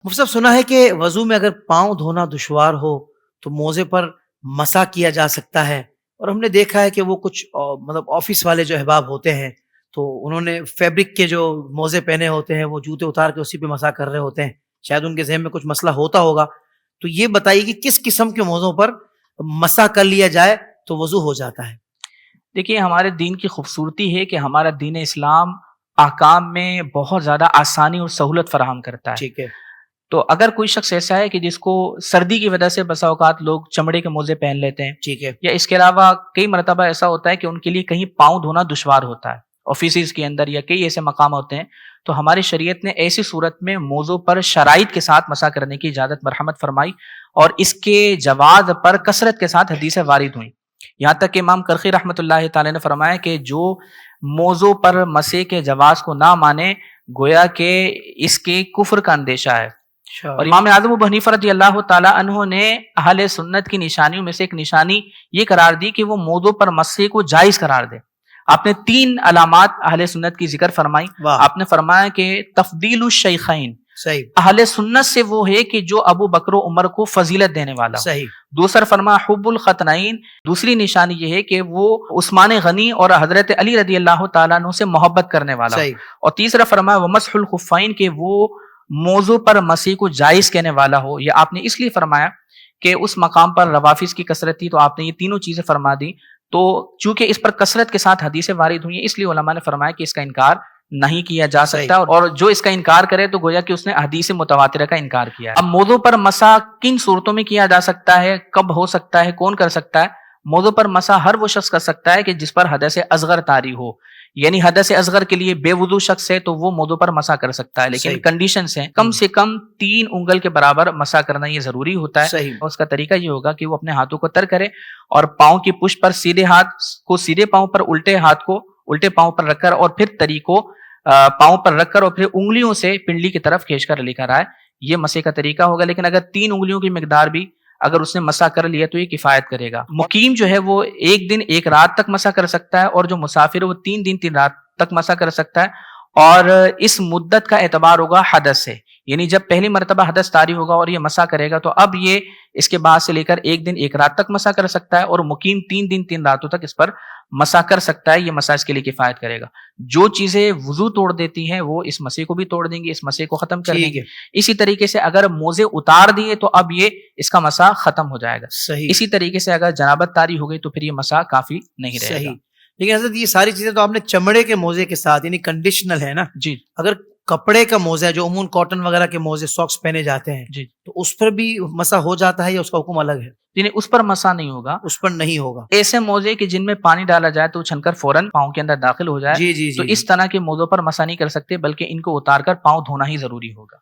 مفتی صاحب، سنا ہے کہ وضو میں اگر پاؤں دھونا دشوار ہو تو موزے پر مسا کیا جا سکتا ہے، اور ہم نے دیکھا ہے کہ وہ کچھ مطلب آفس والے جو احباب ہوتے ہیں تو انہوں نے فیبرک کے جو موزے پہنے ہوتے ہیں وہ جوتے اتار کے اسی پہ مسا کر رہے ہوتے ہیں، شاید ان کے ذہن میں کچھ مسئلہ ہوتا ہوگا. تو یہ بتائیے کہ کس قسم کے موزوں پر مسا کر لیا جائے تو وضو ہو جاتا ہے؟ دیکھیے، ہمارے دین کی خوبصورتی ہے کہ ہمارا دین اسلام احکام میں بہت زیادہ آسانی اور سہولت فراہم کرتا ہے. ٹھیک ہے. تو اگر کوئی شخص ایسا ہے کہ جس کو سردی کی وجہ سے بسا اوقات لوگ چمڑے کے موزے پہن لیتے ہیں، ٹھیک ہے. یا اس کے علاوہ کئی مرتبہ ایسا ہوتا ہے کہ ان کے لیے کہیں پاؤں دھونا دشوار ہوتا ہے آفیسز کے اندر، یا کئی ایسے مقام ہوتے ہیں، تو ہماری شریعت نے ایسی صورت میں موضوع پر شرائط کے ساتھ مسا کرنے کی اجازت مرحمت فرمائی، اور اس کے جواز پر کثرت کے ساتھ حدیثیں وارد ہوئیں. یہاں تک کہ امام کرخی رحمۃ اللہ تعالی نے فرمایا کہ جو موضوع پر مسے کے جواز کو نہ مانے، گویا کہ اس کے کفر کا اندیشہ ہے. اور امام اعظم ابو حنیفہ رضی اللہ تعالی عنہ نے اہل سنت کی نشانیوں میں سے ایک نشانی یہ قرار دی کہ وہ موضوع پر مسے کو جائز قرار دے. آپ نے 3 علامات اہل سنت کی ذکر فرمائی. آپ نے فرمایا کہ تفضیل الشیخین، صحیح. اہل سنت سے وہ ہے کہ جو ابو بکر و عمر کو فضیلت دینے والا. صحیح. دوسرا فرمایا حب الختنین، دوسری نشانی یہ ہے کہ وہ عثمان غنی اور حضرت علی رضی اللہ تعالیٰ عنہ سے محبت کرنے والا. صحیح. اور تیسرا فرمایا ومسح الخفین، کہ وہ موضوع پر مسیح کو جائز کہنے والا ہو. یہ آپ نے اس لیے فرمایا کہ اس مقام پر روافظ کی کثرت تھی، تو آپ نے یہ تینوں چیزیں فرما دی. تو چونکہ اس پر کثرت کے ساتھ حدیثیں وارد ہوئی ہیں، اس لیے علماء نے فرمایا کہ اس کا انکار نہیں کیا جا سکتا، اور جو اس کا انکار کرے تو گویا کہ اس نے حدیث متواترہ کا انکار کیا ہے. اب موضوع پر مسا کن صورتوں میں کیا جا سکتا ہے، کب ہو سکتا ہے، کون کر سکتا ہے؟ موضوع پر مسا ہر وہ شخص کر سکتا ہے کہ جس پر حدث اصغر طاری ہو، یعنی حدث اصغر کے لیے بے وضو شخص ہے تو وہ موضوع پر مسا کر سکتا ہے، لیکن کنڈیشنز ہیں، کم سے کم 3 انگل کے برابر مسا کرنا یہ ضروری ہوتا ہے. اس کا طریقہ یہ ہوگا کہ وہ اپنے ہاتھوں کو تر کرے اور پاؤں کی پشت پر سیدھے ہاتھ کو سیدھے پاؤں پر، الٹے ہاتھ کو الٹے پاؤں پر رکھ کر، اور پھر تری کو پاؤں پر رکھ کر، اور پھر انگلیوں سے پنڈلی کی طرف کھینچ کر لے کر آئے. یہ مسے کا طریقہ ہوگا. لیکن اگر 3 انگلیوں کی مقدار بھی اگر اس نے مسا کر لیا تو یہ کفایت کرے گا. مقیم جو ہے وہ 1 دن 1 رات تک مسا کر سکتا ہے، اور جو مسافر ہے وہ 3 دن 3 رات تک مسا کر سکتا ہے. اور اس مدت کا اعتبار ہوگا حدث سے، یعنی جب پہلی مرتبہ حدث طاری ہوگا اور یہ مسا کرے گا تو اب یہ اس کے بعد سے لے کر 1 دن 1 رات تک مسا کر سکتا ہے، اور مقیم 3 دن 3 راتوں تک اس پر مسا کر سکتا ہے. یہ مسا اس کے لیے کفایت کرے گا. جو چیزیں وضو توڑ دیتی ہیں وہ اس مسے کو بھی توڑ دیں گی، اس مسے کو ختم کر دیں گے. اسی طریقے سے اگر موزے اتار دیے تو اب یہ اس کا مسا ختم ہو جائے گا. اسی طریقے سے اگر جنابت طاری ہو گئی تو پھر یہ مسا کافی نہیں رہے گا. لیکن حضرت یہ ساری چیزیں تو آپ نے چمڑے کے موزے کے ساتھ، یعنی کنڈیشنل ہے نا. جی. اگر کپڑے کا موزہ ہے جو عموماً کاٹن وغیرہ کے موزے ساکس پہنے جاتے ہیں، جی، تو اس پر بھی مسا ہو جاتا ہے یا اس کا حکم الگ ہے؟ یعنی اس پر مسا نہیں ہوگا. اس پر نہیں ہوگا. ایسے موزے کہ جن میں پانی ڈالا جائے تو چھن کر فوراً پاؤں کے اندر داخل ہو جائے، جی جی تو اس طرح کے موزوں پر مسا نہیں کر سکتے، بلکہ ان کو اتار کر پاؤں دھونا ہی ضروری ہوگا.